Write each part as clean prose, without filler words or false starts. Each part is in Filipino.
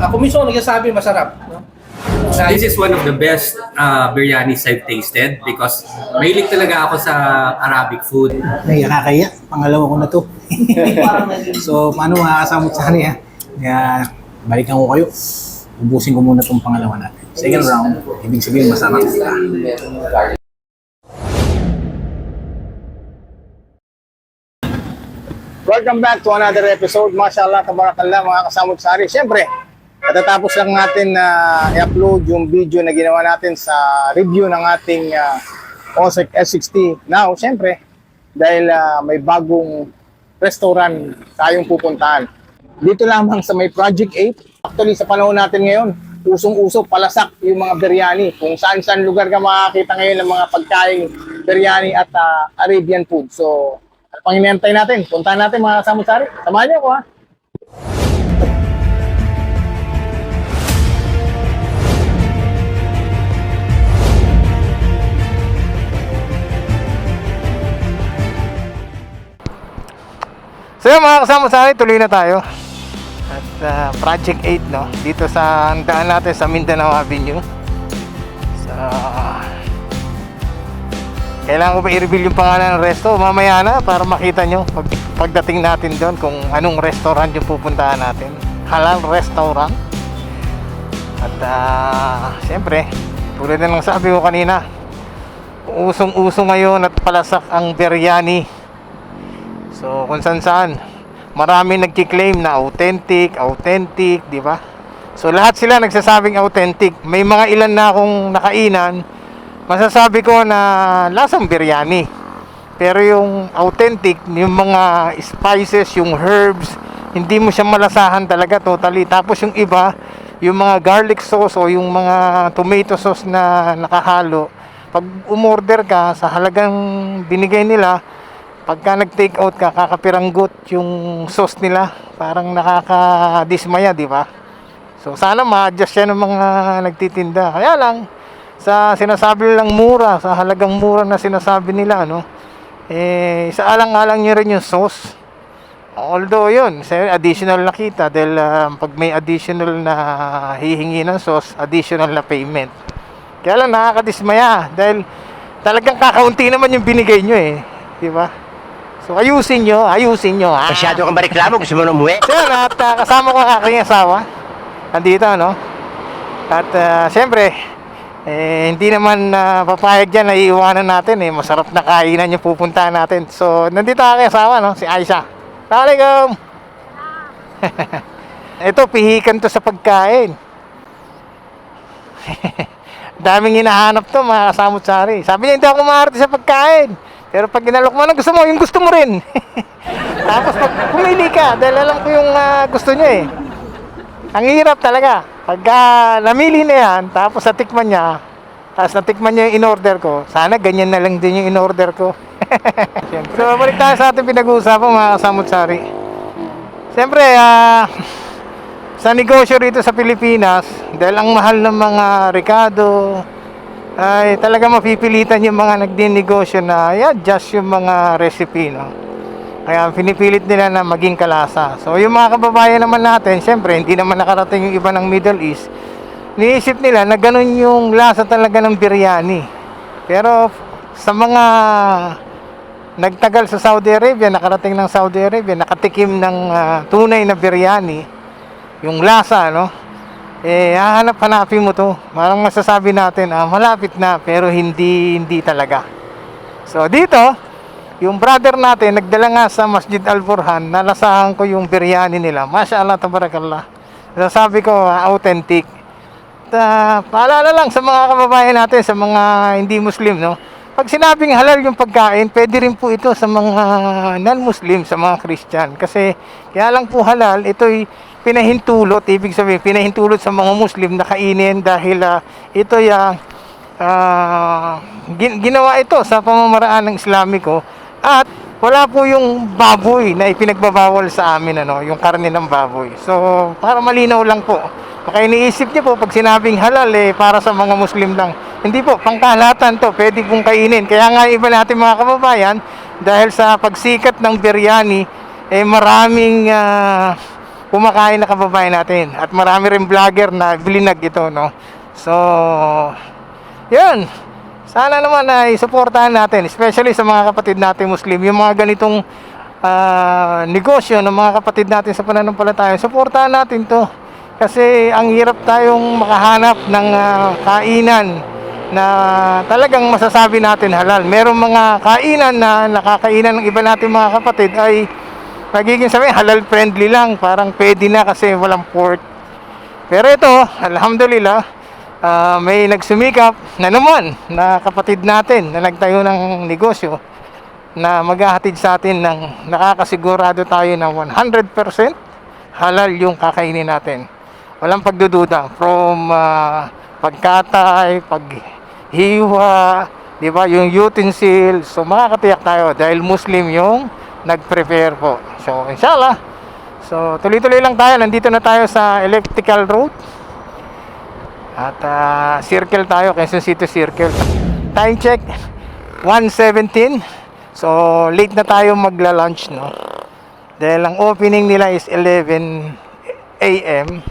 Ako mismo nagsasabi masarap. No? This is one of the best biryanis I've tasted because mahilig talaga ako sa Arabic food. Ay, nakakaya. Pangalawa ko na to. So, paano makakasamot sa kanya? Kaya, balikan ko kayo. Ubusin ko muna itong pangalawa natin. Second round, ibig sabihin masarap sila. Welcome back to another episode. Mashallah, tabarakallah mga kasamot sari. Siyempre, katatapos lang natin na i-upload yung video na ginawa natin sa review ng ating OSEC S60. Now, siyempre, dahil may bagong restaurant tayong pupuntahan. Dito lamang sa may Project 8. Actually, sa panahon natin ngayon, usong-uso, palasak yung mga biryani. Kung saan-saan lugar ka makakita ngayon ng mga pagkaing biryani at Arabian food. So, ano pang hinihintay natin? Puntahan natin mga kasamot sari. Samahan niyo ako ha. So yun mga kasama sa akin, tuloy na tayo. At Project 8, no? Dito sa daan natin sa Mindanao Avenue. So, kailangan ko ba i-reveal yung pangalan ng resto? Mamaya na para makita nyo pagdating natin doon kung anong restaurant yung pupuntahan natin. Halal restaurant. At siyempre, tulad na lang sabi ko kanina, usong-uso ngayon at palasak ang biryani. So kung saan marami nagki-claim na authentic, di ba? So lahat sila nagsasabing authentic. May mga ilan na akong nakainan, masasabi ko na lasang biryani. Pero yung authentic, yung mga spices, yung herbs, hindi mo siya malasahan talaga totally. Tapos yung iba, yung mga garlic sauce o yung mga tomato sauce na nakahalo, pag umorder ka sa halagang binigay nila, pagka nag-take out ka, kakapiranggot yung sauce nila. Parang nakakadismaya, di ba? So, sana ma-adjust yan ng mga nagtitinda. Kaya lang, sa sinasabi nilang mura, sa halagang mura na sinasabi nila, no? Sa alang-alang nyo rin yung sauce. Although yun, additional na kita. Dahil pag may additional na hihingi ng sauce, additional na payment. Kaya lang, nakakadismaya. Dahil talagang kakaunti naman yung binigay nyo eh. Di ba? So ayusin nyo ha. Masyado kang bariklamo, gusto mo na umuwi? So yun, at kasama ko ang aking asawa. Nandito, no? At siyempre, hindi naman papayag dyan na iiwanan natin eh. Masarap na kainan yung pupuntahan natin. So nandito ang aking asawa, no? Si Aisha. Assalamualaikum. Ito, pihikan to sa pagkain. Daming hinahanap to mga kasamot sari. Sabi niya hindi ako maarte sa pagkain. Pero pag ginalok mo na gusto mo, yung gusto mo rin. Tapos pag pumili ka, dahil alam ko yung gusto niya eh. Ang hirap talaga. Pag namili na yan, tapos natikman niya, tapos natikman niya yung in-order ko, sana ganyan na lang din yung in-order ko. So balik tayo sa ating pinag-uusapan mga kasamot sari. Siyempre, sa negosyo rito sa Pilipinas, dahil ang mahal ng mga Ricardo, ay talaga mapipilitan yung mga nagdinegosyo na i-adjust yung mga recipe, no? Kaya pinipilit nila na maging kalasa. So yung mga kababayan naman natin, syempre hindi naman nakarating yung iba ng Middle East, niisip nila na ganun yung lasa talaga ng biryani. Pero sa mga nagtagal sa Saudi Arabia, nakarating ng Saudi Arabia, nakatikim ng tunay na biryani, yung lasa, no? Hahanap-hanapin mo to. Parang masasabi natin, malapit na, pero hindi talaga. So dito, yung brother natin, nagdala nga sa Masjid Al-Burhan, nalasahan ko yung biryani nila. Mashallah, tabarakallah. Sasabi ko, authentic. Paalala lang sa mga kababayan natin, sa mga hindi Muslim, no? Pag sinabing halal yung pagkain, pwede rin po ito sa mga non-Muslim, sa mga Christian. Kasi, kaya lang po halal, ito'y pinahintulot, ibig sabihin, pinahintulot sa mga Muslim na kainin dahil ito'y ginawa ito sa pamamaraan ng Islamiko. At wala po yung baboy na ipinagbabawal sa amin, ano, yung karne ng baboy. So, para malinaw lang po. Baka iniisip niyo po, pag sinabing halal, para sa mga Muslim lang. Hindi po, pangkalahatan to, pwede pong kainin. Kaya nga iba natin mga kababayan, dahil sa pagsikat ng biryani, maraming kumakain na kababayan natin. At marami rin vlogger na bilinag ito, no? So, yun. Sana naman ay suportahan natin, especially sa mga kapatid natin Muslim, yung mga ganitong negosyo ng mga kapatid natin sa pananampalataya. Suportahan natin to. Kasi ang hirap tayong makahanap ng kainan na talagang masasabi natin halal. Merong mga kainan na nakakainan ng iba natin mga kapatid ay nagiging sabi halal friendly lang, parang pwede na kasi walang pork. Pero ito, alhamdulillah, may nagsumikap na naman na kapatid natin na nagtayo ng negosyo na maghahatid sa atin ng nakakasigurado tayo na 100% halal yung kakainin natin. Walang pagdududa, from pagkatay, paghiwa, di ba, yung utensil. So makakatiyak tayo dahil Muslim yung nag-prepare po. So inshallah, so tuloy-tuloy lang tayo. Nandito na tayo sa Electrical Road at circle tayo, Quezon City Circle. Time check 1:17. So late na tayo magla-lunch, no, dahil ang opening nila is 11 AM.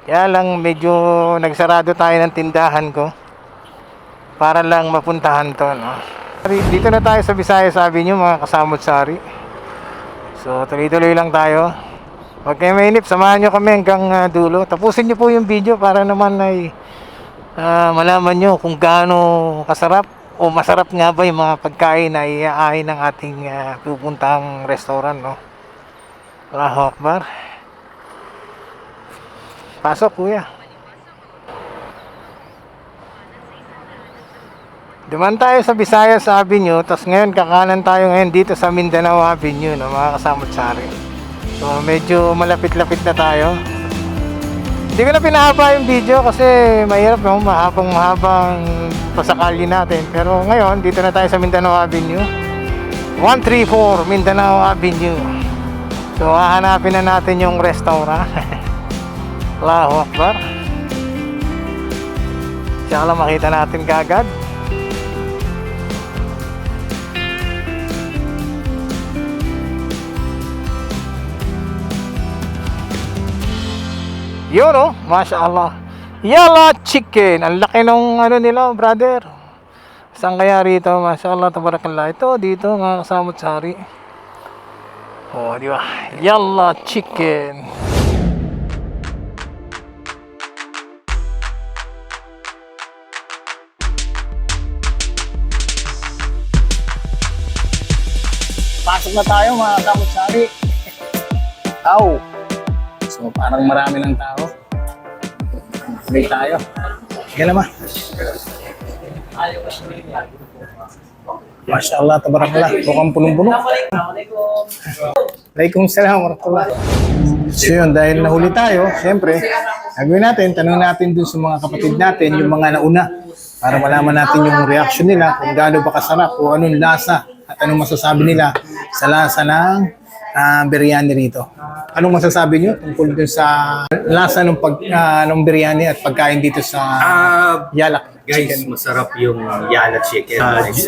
Kaya lang medyo nagsarado tayo ng tindahan ko para lang mapuntahan to, no? Dito na tayo sa Visayas Avenue, mga kasamot sari. So tuloy-tuloy lang tayo. Huwag kayo mainip, samahan nyo kami hanggang dulo. Tapusin nyo po yung video para naman ay malaman nyo kung gaano kasarap o masarap nga ba yung mga pagkain na iaahin ng ating pupuntang restaurant, no? Allahu Akbar. Pasok, kuya. Duman tayo sa Visayas Avenue, tapos ngayon kakanan tayo ngayon dito sa Mindanao Avenue, no, mga kasamot sari. So medyo malapit-lapit na tayo. Hindi ko na pinahaba yung video kasi mahirap, no, mahabang pasakalye natin. Pero ngayon dito na tayo sa Mindanao Avenue, 134 Mindanao Avenue. So hahanapin na natin yung restaurant. Allahu Akbar. Tsaka lang makita natin kagad. Yun, oh, Masya Allah. Yala Chicken. Ang laki nung ano nila, brother. Saan kaya rito? Masya Allah, tabarakallah. Ito, dito, mga kasamot sari. Oh, di ba? Yala Chicken. Pasok na tayo mga kasamot sari. Ow! So parang marami ng tao. Wait tayo. Sige naman. Masya Allah, tabarakallah. Mukhang punong-puno. Waalaikumsalam warahmatullah. So yun, dahil nahuli tayo, siyempre, gagawin natin, tanong natin dun sa mga kapatid natin, yung mga nauna, para malaman natin yung reaction nila, kung gaano ba kasarap, o anong lasa, at anong masasabi nila sa lasa ng biryani rito. Anong masasabi nyo tungkol dun sa lasa ng ng biryani at pagkain dito sa Yala? Guys, chicken. Masarap yung Yala chicken.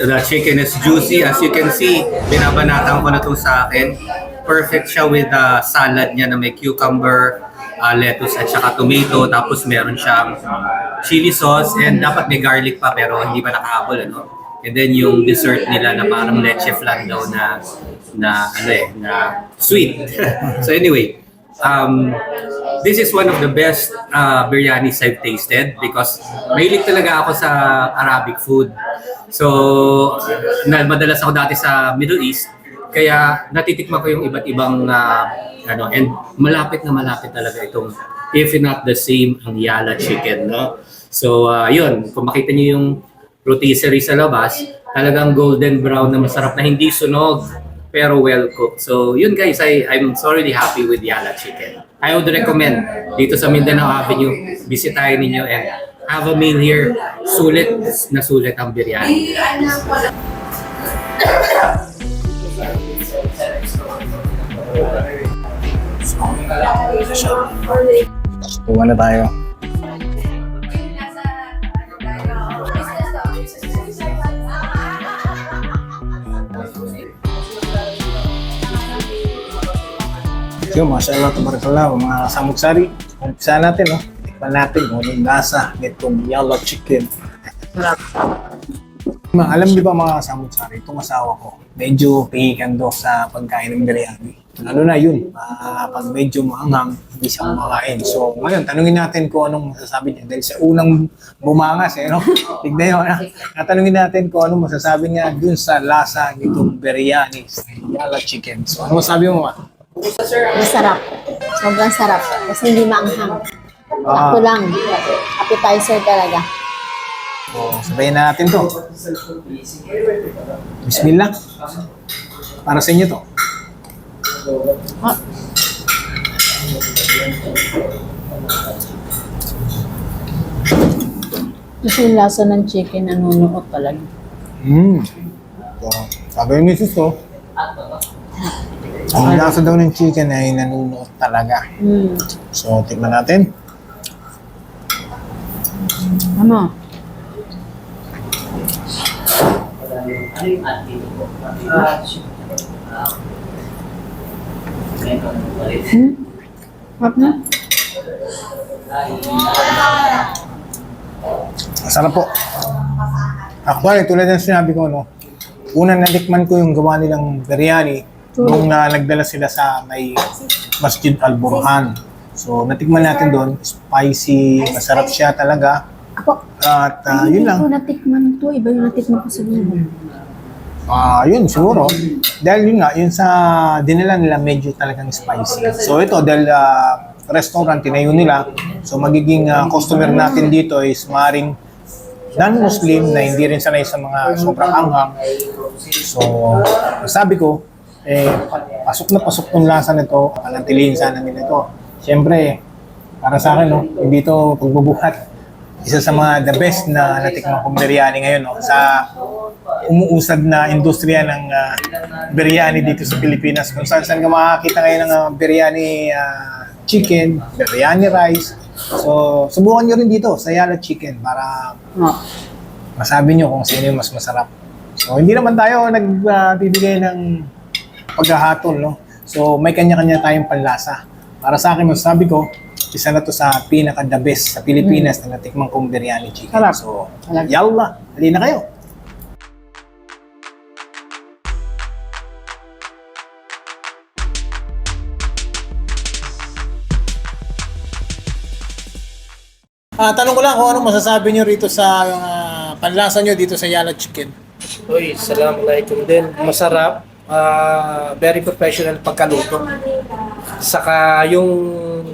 The chicken is juicy. As you can see, binabanatan ko na to sa akin. Perfect siya with the salad niya na may cucumber, lettuce at saka tomato. Tapos meron siyang chili sauce and dapat may garlic pa pero hindi pa nakahabol, ano? And then yung dessert nila na parang leche flan daw na sweet. So anyway, this is one of the best biryanis I've tasted because mahilig talaga ako sa Arabic food. So madalas ako dati sa Middle East, kaya natitikman ko yung iba't ibang and malapit talaga itong, if not the same, ang Yala chicken, no? So yun, kung makita niyo yung rotisserie sa labas, talagang golden brown na masarap na hindi sunog pero well cooked. So yun guys, I'm thoroughly happy with Yala chicken. I would recommend dito sa Mindanao Avenue, bisitahin ninyo and have a meal here. Sulit na sulit ang biryani. Kuha na tayo. So, mashallah, tabarakallah, mga kasamutsari. Umpisa natin, no? Tikman natin kung anong lasa nitong yellow chicken. Alam niyo ba mga kasamutsari, itong asawa ko, medyo pihikan daw sa pagkain ng biryani. Lalo na yun, pag medyo maanghang, hindi siya kumakain. So, ngayon, tanungin natin kung anong masasabi niya. Dahil sa unang bumangas, no? Tignan nyo, tanungin natin kung anong masasabi niya dun sa lasa nitong biryani sa yellow chicken. So, ano masabi mo, ma? Masarap. Sobrang sarap. Kasi hindi maanghang. Sakto lang. Appetizer talaga. So, sabayin na natin to. Bismillah. Para sa inyo to. Ah. Kasi yung lasa ng chicken nanunuot talaga. So, sabi yung misis ko, ang lasa daw ng chicken ay nanunuot talaga. So, tikman natin. Ano? Sarap na? Masarap po. Actually, tulad ng sinabi ko, no, unang natikman ko yung gawa nilang biryani nung nagdala sila sa may Masjid Al-Burhan. So, natikman natin doon. Spicy, masarap siya talaga. Ako, At yun lang. hindi ko natikman to. Iba yung natikman ko sa Bino. Yun, siguro. Dahil yun nga, yun sa dinala nila medyo talagang spicy. So ito, dahil restaurant, tinayo nila. So magiging customer natin dito is maaaring non-Muslim na hindi rin sanay sa mga sobrang anghang. So, sabi ko, pasok na pasok tong lasa nito. Panatilihin sana nila ito. Siyempre, para sa akin, no, hindi ito pagbubuhat. Isa sa mga the best na natikman kong biryani ngayon, no, sa umuusad na industriya ng biryani dito sa Pilipinas. Kung saan ka makakita ngayon ng biryani chicken, biryani rice. So, subukan nyo rin dito sa Yala Chicken para masabi nyo kung sino yung mas masarap. So, hindi naman tayo nagbibigay ng paghahatol, no? So, may kanya-kanya tayong panlasa. Para sa akin, masasabi ko, isa na to sa pinaka-the best sa Pilipinas na natikman kong biryani chicken. Sarap. So, yalla, hali na kayo. Tanong ko lang kung ano masasabi nyo rito sa panlasa nyo dito sa Yala Chicken. Uy, assalamualaikum din. Masarap. Very professional pagkaluto. Saka yung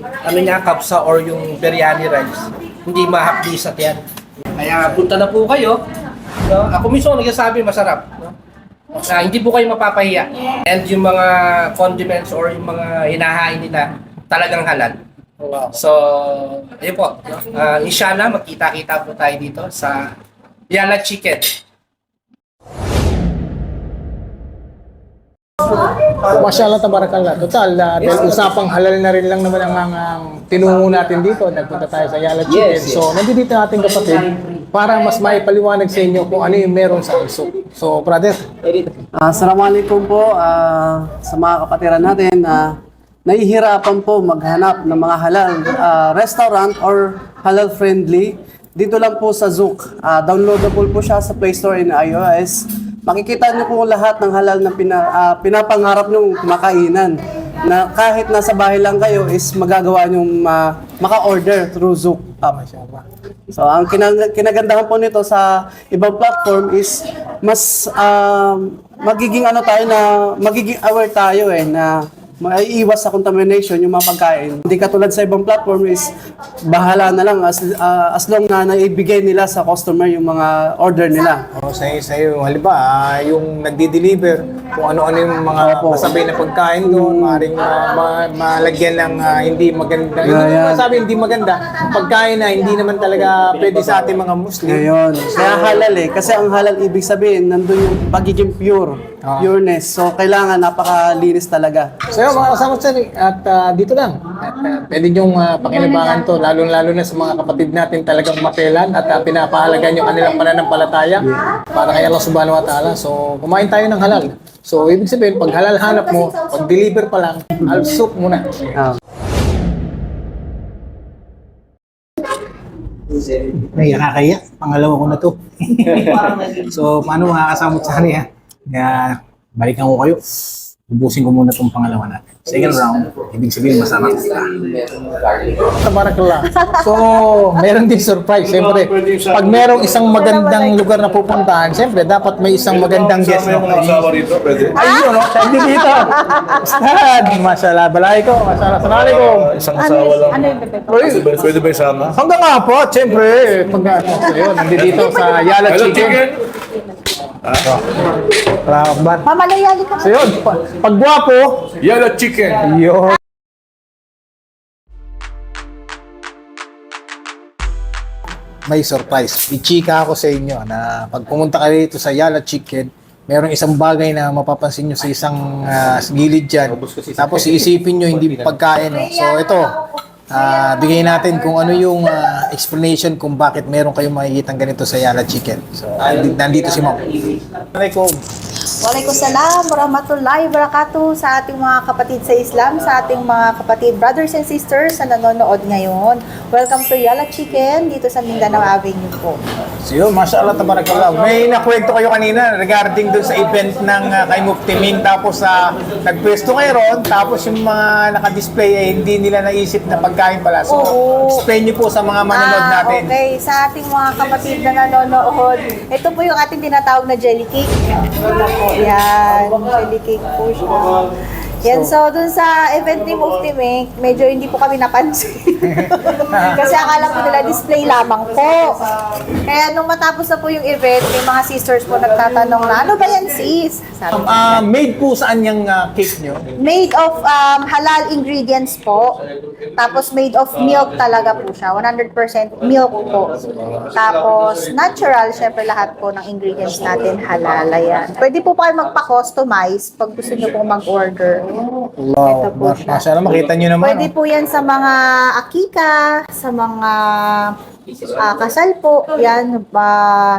ano niya, kapsa or yung biryani rice, hindi mahapdisat yan. Kaya punta na po kayo. No? Ako mismo nagsasabi masarap. No? Hindi po kayo mapapahiya. And yung mga condiments or yung mga hinahain nila, talagang halal. So, ayun po. No? Inshallah, magkita-kita po tayo dito sa Yala Chicken. Mashallah, tabarakallah. Total, dahil usapang halal na rin lang naman ang tinungo natin dito. Nagpunta tayo sa Yala Chicken. So, nandito ating kapatid para mas maipaliwanag sa inyo kung ano yung meron sa Alsuk. So, brother. Assalamualaikum po sa mga kapatiran natin. Nahihirapan po maghanap ng mga halal restaurant or halal friendly. Dito lang po sa Zouk. Downloadable po siya sa Play Store and iOS. Makikita niyo po lahat ng halal na pinapangarap niyong makainan. Na kahit nasa bahay lang kayo is magagawa niyong maka-order through Zouk. So, ang kinagandahan po nito sa ibang platform is mas magiging magiging aware tayo na maiiwas sa contamination yung mga pagkain. Hindi katulad sa ibang platform is bahala na lang as long na naibigay nila sa customer yung mga order nila. Sa'yo, halimbawa, yung nagdi-deliver, kung ano-ano yung mga masabay na pagkain doon, maaaring malagyan ng hindi maganda. Hindi ko masabi hindi maganda. Pagkain na hindi naman talaga pwede sa ating mga Muslim. Ngayon, kaya halal Kasi ang halal ibig sabihin, nandun yung pagiging pureness. So, kailangan napakalinis talaga. So yun, mga kasama at dito lang. At pwede nyong pakinabangan to, lalo-lalo na sa mga kapatid natin talagang mapelan at pinapahalagan yung kanilang pananampalataya para kay Allah subhanahu wa ta'ala. So kumain tayo ng halal. So, ibig sabihin, pag halal hanap mo, pag deliver pa lang, alsuk muna. Ah. Ay, nakakaya. Pangalawa ko na to. So, paano makakasamot sa kanya? Kaya, balikan ko kayo. Ubusin ko muna itong pangalawa natin. Second round, ibig sabihin masarap. Tabarakallah. So, meron din surprise. Siyempre, pag merong isang magandang lugar na pupuntahan, siyempre, dapat may isang magandang guest. No? Ayun, no? Hindi dito. Ustad, mashallah. Balay ko. Mashallah. Assalamualaikum. Isang asawa lang. Ano yung bebe ko? Pwede ba isama? Hanggang nga po, siyempre, pag yun, nandito sa Yala Hello, Chicken. chicken! Rakban. Mamalayali ka. So yun, pag gwapo, Yellow chicken! yun. May surprise. I-chika ako sa inyo na pag pumunta kayo dito sa Yala Chicken, merong isang bagay na mapapansin nyo sa isang gilid dyan. Tapos iisipin nyo, hindi pagkain. No? So ito, bigay natin kung ano yung explanation kung bakit meron kayong makikitang ganito sa Yala Chicken. So, nandito si Ma'am. Assalamualaikum. Waalaikumsalam warahmatullahi wabarakatuh sa ating mga kapatid sa Islam, sa ating mga kapatid, brothers and sisters na nanonood ngayon. Welcome to Yala Chicken dito sa Mindanao Avenue po. So yun, mashallah, tabarakallah. May nakwento kayo kanina regarding dun sa event ng kay Mufti Ming, tapos nagpwesto kayo ron, tapos yung mga nakadisplay ay hindi nila naisip na pagkain pala. So, Oo. explain nyo po sa mga manonood natin. Okay, sa ating mga kapatid na nanonood, ito po yung ating tinatawag na jelly cake. Ito po, yan. Jelly cake po siya. Yan, so dun sa event ni Mufti Ming, medyo hindi po kami napansin. Kasi akala po nila display lamang po. Kaya nung matapos na po yung event, may mga sisters po nagtatanong na, ano ba yan sis? Sabi ko, Made po saan yung cake nyo? made of halal ingredients po. Tapos made of milk talaga po siya. 100% milk po. Tapos natural, syempre lahat po ng ingredients natin halal. Yan. Pwede po kayo magpa-customize pag gusto nyo pong mag-order. Ito po siya. Mashallah, makita nyo naman. Pwede po yan sa mga akika, sa mga kasal po, yan,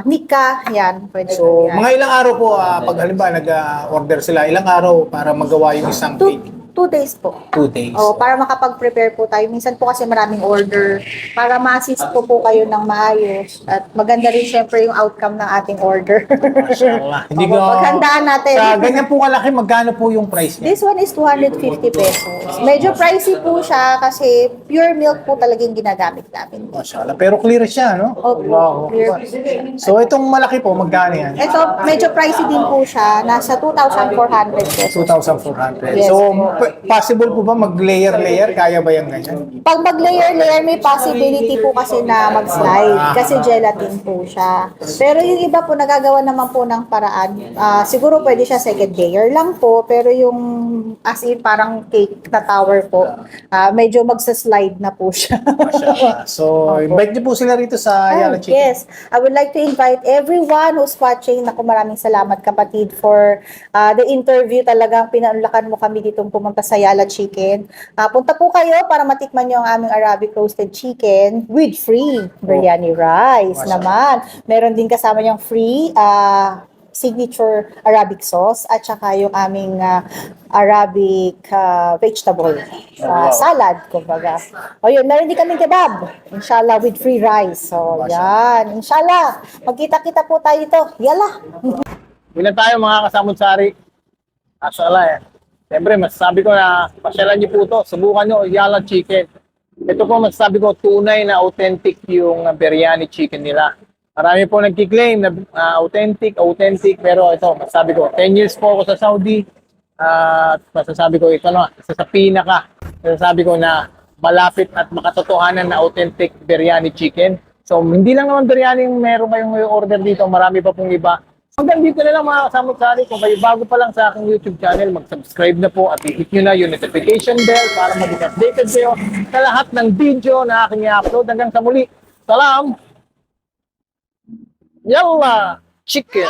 nikah, yan. Pwede po So, yan. mga ilang araw po, pag halimbawa nag-order sila, ilang araw para magawa yung isang cake? 2 days po. 2 days. O, para makapag-prepare po tayo. Minsan po kasi maraming order para ma-assist po kayo ng maayos. At maganda rin syempre yung outcome ng ating order. Mashallah. Hindi ko... Paghandaan natin. Sa ganyan po kalaki, magkano po yung price niya? This one is 250 pesos. Medyo pricey po siya kasi pure milk po talagang ginagamit namin. Mashallah. Pero clear siya, no? Opo, clear. So, itong malaki po, magkano yan? Ito, medyo pricey din po siya. Nasa 2,400 pesos. 2,400. Yes. So, possible po ba mag-layer-layer? Kaya ba yung ganyan? Pag mag-layer-layer, may possibility po kasi na mag-slide kasi gelatin po siya. Pero yung iba po, nagagawa naman po ng paraan. Siguro pwede siya second layer lang po, pero yung as in parang cake na tower po, medyo magsa-slide na po siya. Mashallah. So, invite niyo po sila rito sa Yala Chicken. Yes, I would like to invite everyone who's watching. Naku, maraming salamat kapatid for the interview. Talagang pinaunlakan mo kami ditong pumunta sa Yala Chicken. Punta po kayo para matikman nyo ang aming Arabic roasted chicken with free biryani rice naman. Meron din kasama yung free signature Arabic sauce at saka yung aming Arabic vegetable salad, kumbaga. O yun, meron din kaming kebab. Inshallah, with free rice. So, yan. Inshallah, magkita-kita po tayo ito. Yala! Ilan tayo mga kasamot-sari? Mashallah. Siyempre, masasabi ko na pasyalan niyo po ito. Subukan niyo, Yala Chicken. Ito po masasabi ko, tunay na authentic yung biryani chicken nila. Marami po nagkiklaim na authentic, pero ito, masasabi ko, 10 years po ako sa Saudi. At masasabi ko, ito na, isa sa pinaka. Masasabi ko na malapit at makatotohanan na authentic biryani chicken. So, hindi lang naman biryani yung meron kayong order dito. Marami pa pong iba. Hanggang dito na lang mga kasamot-sari. Kung kayo bago pa lang sa aking YouTube channel, mag-subscribe na po at i-hit nyo na yung notification bell para maging updated kayo sa lahat ng video na aking i-upload. Hanggang sa muli. Salam! Yalla! Chicken!